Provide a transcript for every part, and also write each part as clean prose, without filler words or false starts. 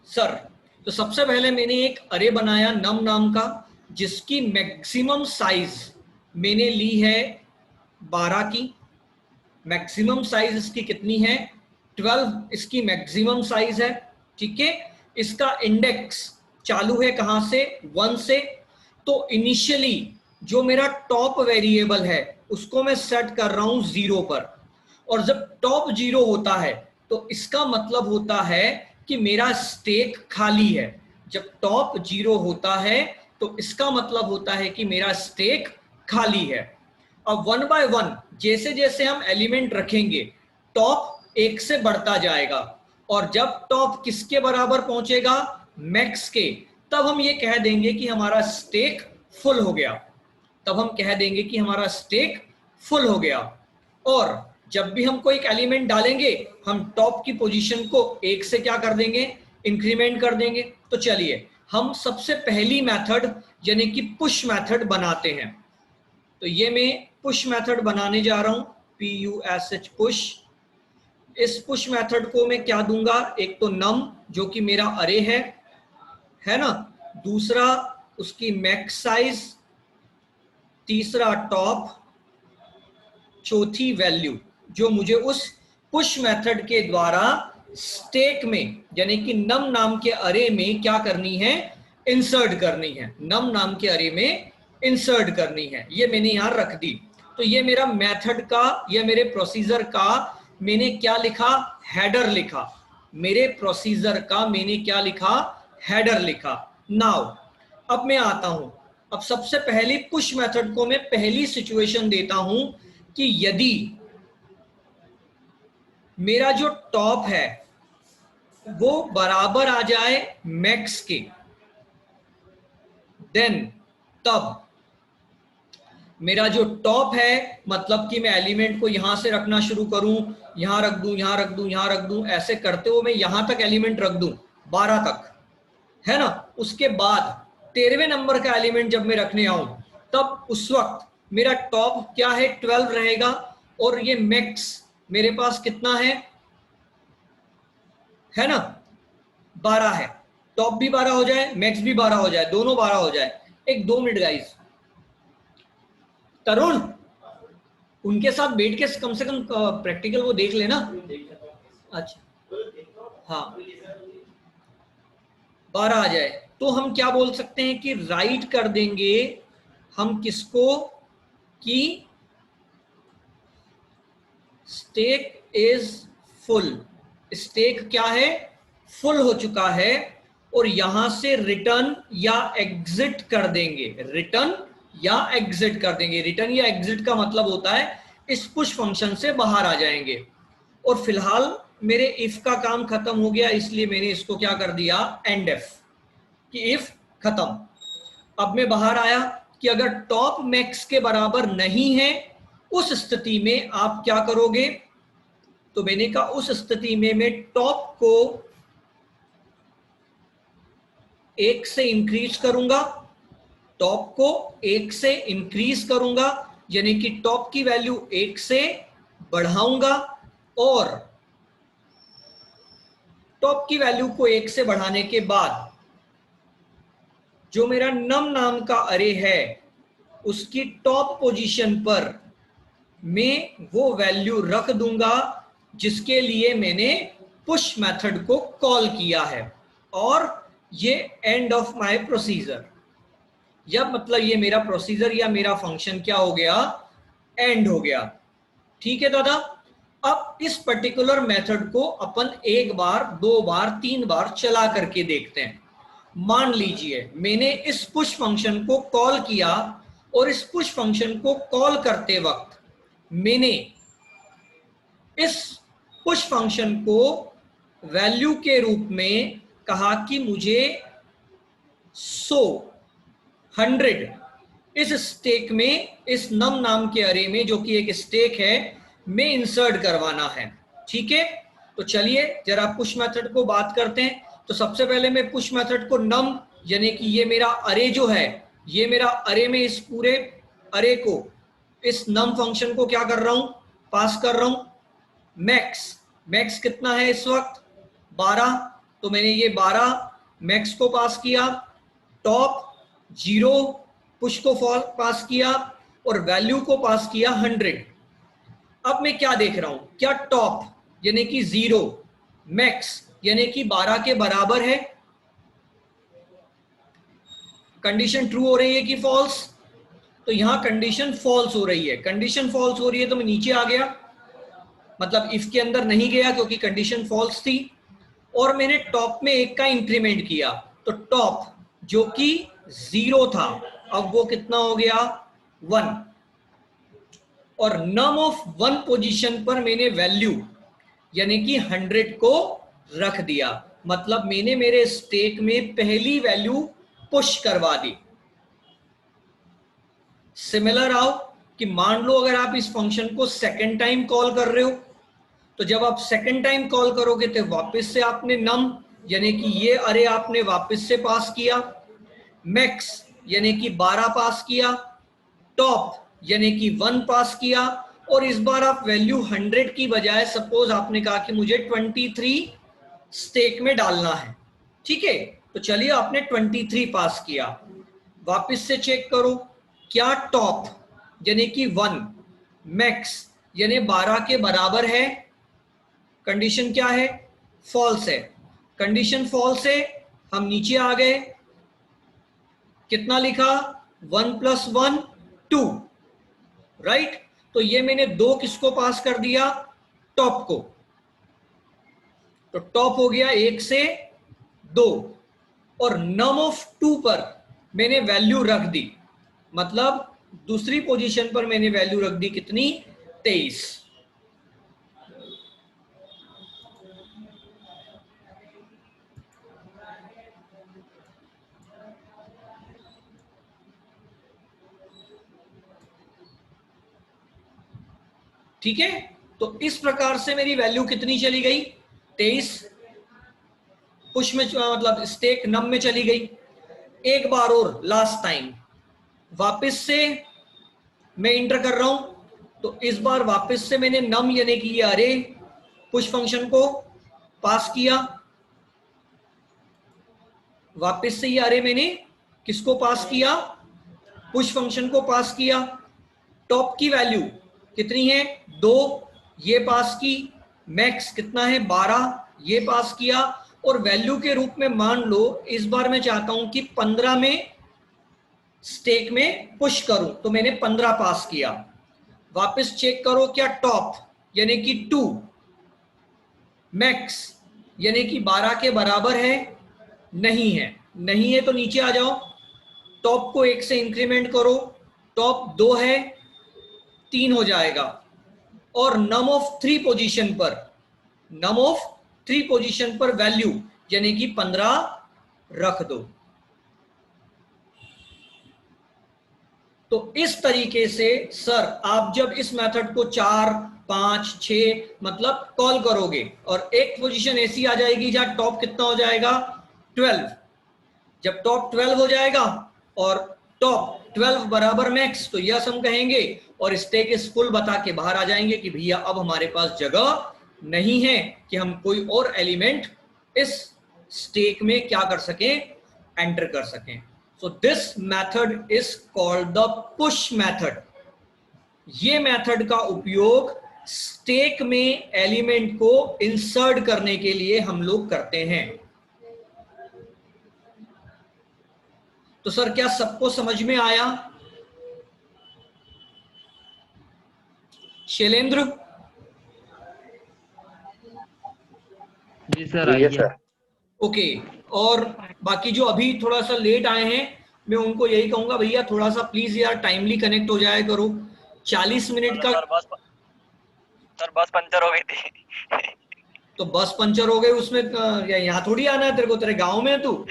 Sir, तो सबसे पहले मैंने एक अरे बनाया नम नाम का, जिसकी मैक्सिमम साइज मैंने ली है 12 की। मैक्सिमम साइज इसकी कितनी है? 12 इसकी मैक्सिमम साइज है। ठीक है, इसका इंडेक्स चालू है कहां से? 1 से। तो इनिशियली जो मेरा टॉप वेरिएबल है उसको मैं सेट कर रहा हूं 0 पर, और जब टॉप 0 होता है तो इसका मतलब होता है कि मेरा स्टेक खाली है। जब टॉप 0 होता है तो इसका मतलब होता है कि मेरा स्टेक खाली है। अब 1 बाय 1 जैसे जैसे हम एलिमेंट रखेंगे टॉप 1 से बढ़ता जाएगा, और जब टॉप किसके बराबर पहुंचेगा? मैक्स के, तब हम ये कह देंगे कि हमारा स्टेक फुल हो गया। तब हम कह देंगे कि हमारा स्टेक फुल हो गया। और जब भी हम कोई एक एलिमेंट डालेंगे हम टॉप की पोजीशन को 1 से क्या कर देंगे? इंक्रीमेंट कर देंगे। तो चलिए हम सबसे पहली मेथड यानी कि पुश मेथड बनाते हैं। तो ये मैं पुश मेथड बनाने जा रहा हूं, PUSH पुश। इस पुश मेथड को मैं क्या दूंगा? एक तो नम जो कि मेरा अरे है ना, दूसरा उसकी मैक्स साइज, तीसरा टॉप, चौथी वैल्यू जो मुझे उस पुश मेथड के द्वारा स्टेक में यानी कि नम नाम के अरे में क्या करनी है? इंसर्ट करनी है। नम नाम के अरे में इंसर्ट करनी है, ये मैंने यहां रख दी। तो ये मेरा मेथड का या मेरे प्रोसीजर का मैंने क्या लिखा? हेडर लिखा। मेरे प्रोसीजर का मैंने क्या लिखा? हेडर लिखा। नाउ अब मैं आता हूं, अब सबसे पहली पुश मेथड को मैं पहली सिचुएशन देता हूं कि यदि मेरा जो टॉप है वो बराबर आ जाए मैक्स के, देन तब मेरा जो टॉप है, मतलब कि मैं एलिमेंट को यहां से रखना शुरू करूं, यहां रख दूं, यहां रख दूं, यहां रख दूं, ऐसे करते हुए मैं यहां तक एलिमेंट रख दूं 12 तक, है ना। उसके बाद 13वें नंबर का एलिमेंट जब मैं रखने आऊं तब उस वक्त मेरा टॉप क्या है? 12 रहेगा, और ये मैक्स मेरे पास कितना है ना, 12 है। टॉप भी 12 हो जाए, मैक्स भी 12 हो जाए, दोनों 12 हो जाए। एक 2 मिनट गाइस, तरुण उनके साथ बैठ के कम से कम प्रैक्टिकल वो देख लेना। अच्छा, हाँ, 12 आ जाए तो हम क्या बोल सकते हैं कि राइट कर देंगे हम किसको? कि स्टेक इज फुल। स्टेक क्या है? फुल हो चुका है, और यहां से रिटर्न या एग्जिट कर देंगे। रिटर्न या एग्जिट कर देंगे। रिटर्न या एग्जिट का मतलब होता है इस पुश फंक्शन से बाहर आ जाएंगे। और फिलहाल मेरे इफ का काम खत्म हो गया, इसलिए मैंने इसको क्या कर दिया? एंड इफ, कि इफ खत्म। अब मैं बाहर आया कि अगर टॉप मैक्स के बराबर नहीं है, उस स्थिति में आप क्या करोगे? तो मैंने कहा उस स्थिति में मैं टॉप को 1 से इंक्रीज करूंगा। टॉप को 1 से इंक्रीज करूंगा यानी कि टॉप की वैल्यू 1 से बढ़ाऊंगा, और टॉप की वैल्यू को 1 से बढ़ाने के बाद जो मेरा नम नाम का अरे है उसकी टॉप पोजीशन पर मैं वो वैल्यू रख दूंगा जिसके लिए मैंने पुश मेथड को कॉल किया है, और ये एंड ऑफ माय प्रोसीजर। या मतलब ये मेरा प्रोसीजर या मेरा फंक्शन क्या हो गया? एंड हो गया। ठीक है दादा। अब इस पर्टिकुलर मेथड को अपन 1 बार 2 बार 3 बार चला करके देखते हैं। मान लीजिए मैंने इस पुश फंक्शन को कॉल किया, और इस पुश फंक्शन को कॉल करते वक्त मैंने इस पुश फंक्शन को वैल्यू के रूप में कहा कि मुझे 100 इस स्टेक में, इस नम नाम के अरे में जो कि एक स्टेक है, में इंसर्ट करवाना है। ठीक है, तो चलिए जरा पुश मेथड को बात करते हैं। तो सबसे पहले मैं पुश मेथड को नम यानी कि ये मेरा अरे जो है, ये मेरा अरे में इस पूरे अरे को, इस नम फंक्शन को क्या कर रहा हूं? पास कर रहा हूं। मैक्स, मैक्स कितना है इस वक्त? 12। तो मैंने ये 12 मैक्स को पास किया, टॉप 0 पुश को पास किया और वैल्यू को पास किया 100। अब मैं क्या देख रहा हूं, क्या टॉप यानी कि 0 मैक्स यानी कि 12 के बराबर है? कंडीशन ट्रू हो रही है कि फॉल्स? तो यहां कंडीशन फॉल्स हो रही है। कंडीशन फॉल्स हो रही है तो मैं नीचे आ गया, मतलब इफ के अंदर नहीं गया क्योंकि कंडीशन फॉल्स थी, और मैंने टॉप में 1 का इंक्रीमेंट किया, तो टॉप जो कि 0 था अब वो कितना हो गया 1, और नम ऑफ 1 पोजीशन पर मैंने वैल्यू यानी कि 100 को रख दिया, मतलब मैंने मेरे स्टेक में पहली वैल्यू पुश करवा दी। सिमिलर आओ कि मान लो अगर आप इस फंक्शन को सेकंड टाइम कॉल कर रहे हो, तो जब आप सेकंड टाइम कॉल करोगे तो वापस से आपने नम यानी कि ये अरे आपने वापस से पास किया, मैक्स यानी कि 12 पास किया, टॉप यानी कि 1 पास किया, और इस बार आप वैल्यू 100 की बजाय सपोज आपने कहा कि मुझे 23 स्टेक में डालना है, ठीक है, तो चलिए आपने 23 पास किया। वापस से चेक करो, क्या टॉप यानी कि 1 मैक्स यानी 12 के बराबर है? कंडीशन क्या है? फॉल्स है। कंडीशन फॉल्स है, हम नीचे आ गए, कितना लिखा 1 + 1 2, राइट? तो ये मैंने 2 किसको पास कर दिया? टॉप को। तो टॉप हो गया 1 से 2, और नम ऑफ 2 पर मैंने वैल्यू रख दी, मतलब दूसरी पोजीशन पर मैंने वैल्यू रख दी कितनी 23। ठीक है, तो इस प्रकार से मेरी वैल्यू कितनी चली गई 23, पुश में मतलब स्टेक नम में चली गई। एक बार और लास्ट टाइम वापस से मैं इंटर कर रहा हूं, तो इस बार वापस से मैंने नम यानी कि ये अरे पुश फंक्शन को पास किया, वापस से ये अरे मैंने किसको पास किया? पुश फंक्शन को पास किया। टॉप की वैल्यू कितनी है 2, ये पास की, मैक्स कितना है 12, ये पास किया, और वैल्यू के रूप में मान लो इस बार मैं चाहता हूं कि 15 में स्टेक में पुश करूं, तो मैंने 15 पास किया। वापस चेक करो, क्या टॉप यानी कि 2 मैक्स यानी कि 12 के बराबर है? नहीं है। नहीं है तो नीचे आ जाओ, टॉप को 1 से इंक्रीमेंट करो, टॉप 2 है 3 हो जाएगा, और नम ऑफ 3 पोजीशन पर, नम ऑफ 3 पोजीशन पर वैल्यू यानी कि 15 रख दो। तो इस तरीके से सर आप जब इस मेथड को 4 5 6 मतलब कॉल करोगे, और एक पोजीशन ऐसी आ जाएगी जहां टॉप कितना हो जाएगा 12, जब टॉप 12 हो जाएगा और टॉप 12 बराबर मैक्स, तो यस हम कहेंगे और स्टेक इज फुल बता के बाहर आ जाएंगे कि भैया अब हमारे पास जगह नहीं है कि हम कोई और एलिमेंट इस स्टेक में क्या कर सकें, एंटर कर सकें। So this method is called the push method. ये मेथड का उपयोग स्टेक में एलिमेंट को इंसर्ट करने के लिए हम लोग करते हैं। तो सर क्या सबको समझ में आया? शैलेंद्र? जी सर, आइए। ओके, और बाकी जो अभी थोड़ा सा लेट आए हैं मैं उनको यही कहूंगा भैया थोड़ा सा प्लीज यार टाइमली कनेक्ट हो जाया करो। 40 मिनट का सर बस पंचर हो गई थी। तो बस पंचर हो गई उसमें यहाँ थोड़ी आना है तेरे को, तेरे गांव में है तू,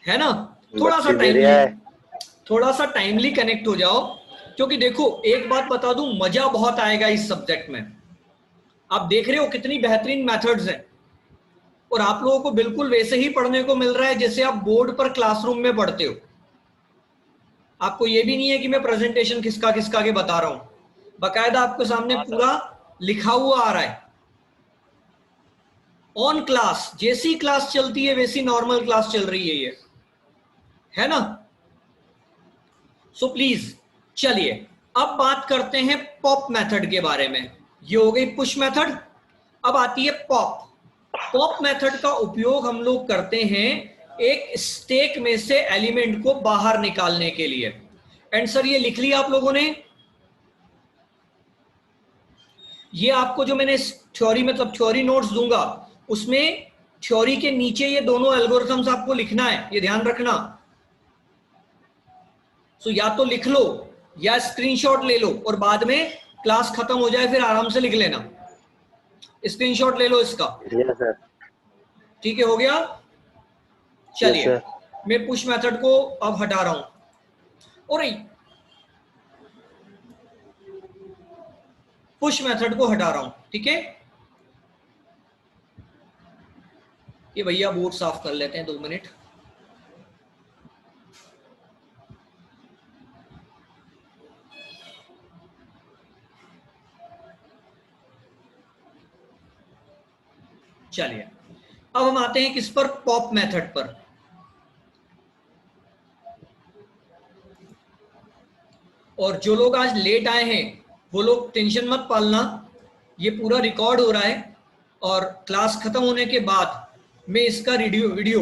है ना? थोड़ा सा टाइमली कनेक्ट हो जाओ, क्योंकि देखो एक बात बता दूं, मजा बहुत आएगा इस सब्जेक्ट में। आप देख रहे हो कितनी बेहतरीन मेथड्स हैं, और आप लोगों को बिल्कुल वैसे ही पढ़ने को मिल रहा है जैसे आप बोर्ड पर क्लासरूम में पढ़ते हो। आपको ये भी नहीं है कि मैं प्रेजेंटेशन खिसका खिसका के बता रहा हूं, बकायदा आपके सामने पूरा लिखा हुआ आ रहा है। ऑन क्लास, जैसी क्लास चलती है वैसी नॉर्मल क्लास चल रही है, ये है ना। सो प्लीज चलिए अब बात करते हैं पॉप मेथड के बारे में। ये हो गई पुश मेथड, अब आती है पॉप। पॉप मेथड का उपयोग हम लोग करते हैं एक स्टैक में से एलिमेंट को बाहर निकालने के लिए। एंड सर ये लिख लिया आप लोगों ने? ये आपको जो मैंने थ्योरी मतलब थ्योरी नोट्स दूंगा उसमें थ्योरी के नीचे ये दोनों एल्गोरिथम्स आपको लिखना है, ये ध्यान रखना। सो या तो लिख लो या स्क्रीनशॉट ले लो और बाद में क्लास खत्म हो जाए फिर आराम से लिख लेना। स्क्रीनशॉट ले लो इसका। ठीक है, हो गया। चलिए मैं पुश मेथड को अब हटा रहा हूं और पुश मेथड को हटा रहा हूं, ठीक है। ये भैया बोर्ड साफ कर लेते हैं, 2 मिनट। चलिए अब हम आते हैं किस पर, पॉप मेथड पर। और जो लोग आज लेट आए हैं वो लोग टेंशन मत पालना, ये पूरा रिकॉर्ड हो रहा है और क्लास खत्म होने के बाद मैं इसका वीडियो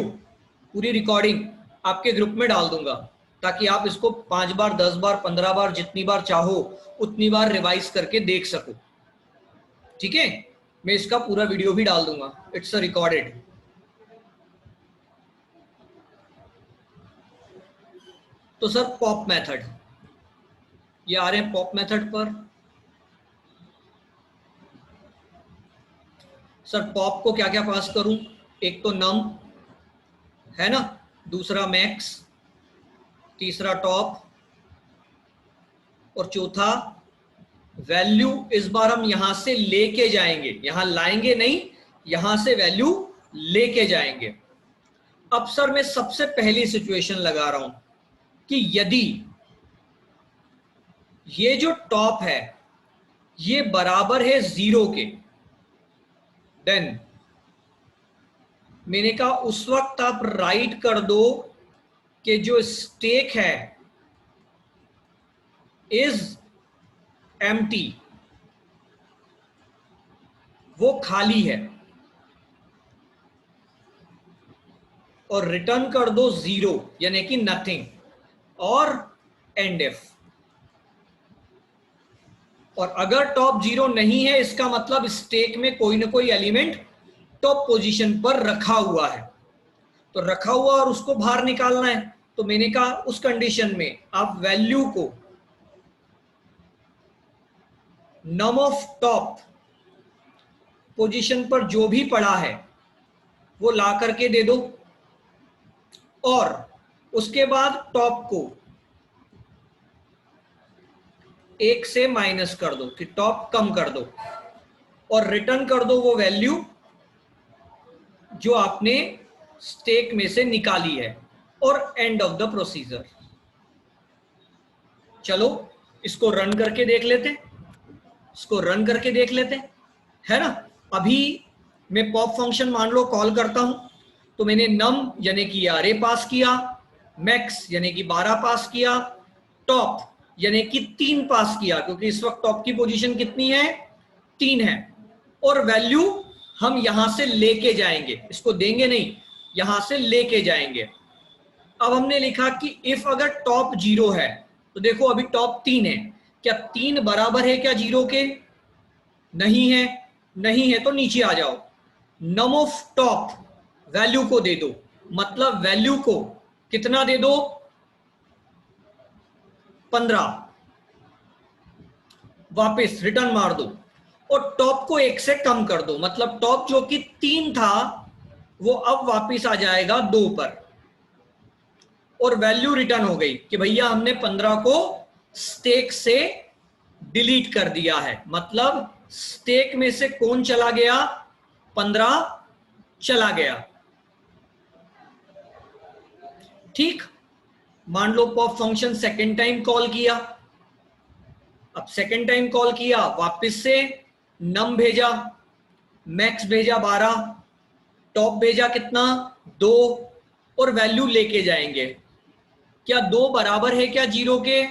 पूरी रिकॉर्डिंग आपके ग्रुप में डाल दूंगा ताकि आप इसको 5 बार 10 बार 15 बार जितनी बार चाहो उतनी बार रिवाइज करके देख सको, ठीक है। मैं इसका पूरा वीडियो भी डाल दूंगा, इट्स अ रिकॉर्डेड। तो सर पॉप मेथड, ये आ रहे हैं पॉप मेथड पर। सर पॉप को क्या क्या पास करूं? एक तो नम है ना, दूसरा मैक्स, तीसरा टॉप और चौथा वैल्यू। इस बार हम यहां से लेके जाएंगे, यहां लाएंगे नहीं, यहां से वैल्यू लेके जाएंगे। अब सर मैं सबसे पहली सिचुएशन लगा रहा हूं कि यदि ये जो टॉप है ये बराबर है 0 के, देन मैंने कहा उस वक्त आप राइट कर दो कि जो स्टैक है इज एम्प्टी, वो खाली है, और रिटर्न कर दो 0 यानी कि नथिंग और एंड इफ। और अगर टॉप 0 नहीं है इसका मतलब स्टैक में कोई ना कोई एलिमेंट टॉप पोजीशन पर रखा हुआ है, तो रखा हुआ और उसको बाहर निकालना है। तो मैंने कहा उस कंडीशन में आप वैल्यू को नम ऑफ टॉप पोजीशन पर जो भी पड़ा है वो ला करके दे दो और उसके बाद टॉप को 1 से माइनस कर दो कि टॉप कम कर दो और रिटर्न कर दो वो वैल्यू जो आपने स्टैक में से निकाली है और एंड ऑफ द प्रोसीजर। चलो इसको रन करके देख लेते हैं, इसको रन करके देख लेते हैं, है ना। अभी मैं पॉप फंक्शन मान लो कॉल करता हूं, तो मैंने नम यानी कि अरे पास किया, मैक्स यानी कि 12 पास किया, टॉप यानी कि 3 पास किया क्योंकि इस वक्त टॉप की पोजीशन कितनी है, 3 है, और वैल्यू हम यहां से लेके जाएंगे, इसको देंगे नहीं, यहां से लेके जाएंगे। अब हमने लिखा कि इफ अगर टॉप 0 है तो देखो अभी टॉप 3 है, क्या 3 बराबर है क्या 0 के? नहीं है, नहीं है तो नीचे आ जाओ, नम ऑफ टॉप वैल्यू को दे दो, मतलब वैल्यू को कितना दे दो, 15, वापस रिटर्न मार दो और टॉप को 1 से कम कर दो, मतलब टॉप जो कि 3 था वो अब वापस आ जाएगा 2 पर और वैल्यू रिटर्न हो गई कि भैया हमने 15 को स्टैक से डिलीट कर दिया है, मतलब स्टैक में से कौन चला गया, 15 चला गया। ठीक, मान लो pop function second time call किया, अब सेकेंड टाइम कॉल किया, वापस से नम भेजा, मैक्स भेजा 12, टॉप भेजा कितना 2 और वैल्यू लेके जाएंगे। क्या 2 बराबर है क्या 0 के?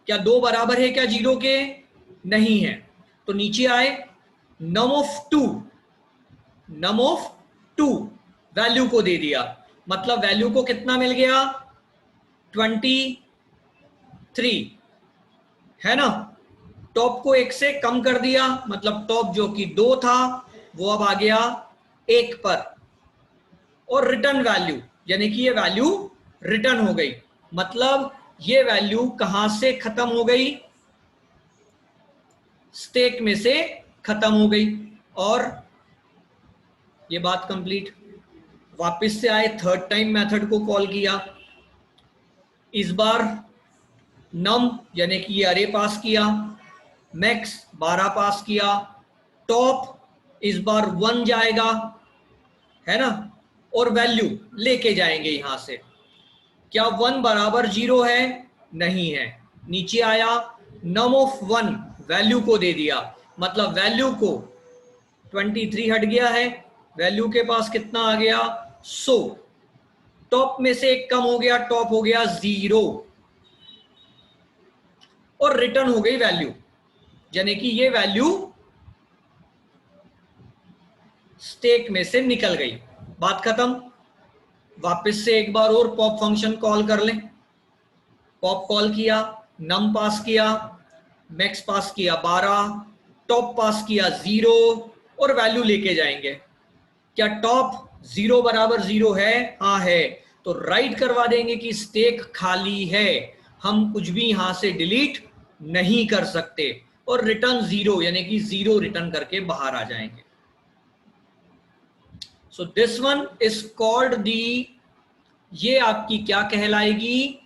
क्या 2 बराबर है क्या 0 के? नहीं है। तो नीचे आए नम ऑफ 2, नम ऑफ 2 वैल्यू को दे दिया, मतलब वैल्यू को कितना मिल गया 23 है ना। टॉप को 1 से कम कर दिया, मतलब टॉप जो कि 2 था वो अब आ गया 1 पर, और रिटर्न वैल्यू यानी कि ये वैल्यू रिटर्न हो गई, मतलब ये वैल्यू कहां से खत्म हो गई, स्टेक में से खत्म हो गई। और ये बात कंप्लीट। वापस से आए, थर्ड टाइम मेथड को कॉल किया, इस बार नम यानी कि ये अरे पास किया, मैक्स 12 पास किया, टॉप इस बार 1 जाएगा है ना, और वैल्यू लेके जाएंगे यहां से। क्या 1 बराबर 0 है? नहीं है। नीचे आया नम ऑफ 1 वैल्यू को दे दिया, मतलब वैल्यू को 23 हट गया है, वैल्यू के पास कितना आ गया 100, टॉप में से 1 कम हो गया, टॉप हो गया 0 और रिटर्न हो गई वैल्यू, यानी कि ये वैल्यू स्टेक में से निकल गई। बात खत्म। वापस से एक बार और पॉप फंक्शन कॉल कर लें। पॉप कॉल किया, नम पास किया, मैक्स पास किया 12, टॉप पास किया 0 और वैल्यू लेके जाएंगे। क्या टॉप 0 बराबर 0 है? हाँ है। तो राइट करवा देंगे कि स्टेक खाली है, हम कुछ भी यहां से डिलीट नहीं कर सकते, और रिटर्न 0 यानी कि 0 रिटर्न करके बाहर आ जाएंगे। So this one is called the, ये आपकी क्या कहलाएगी,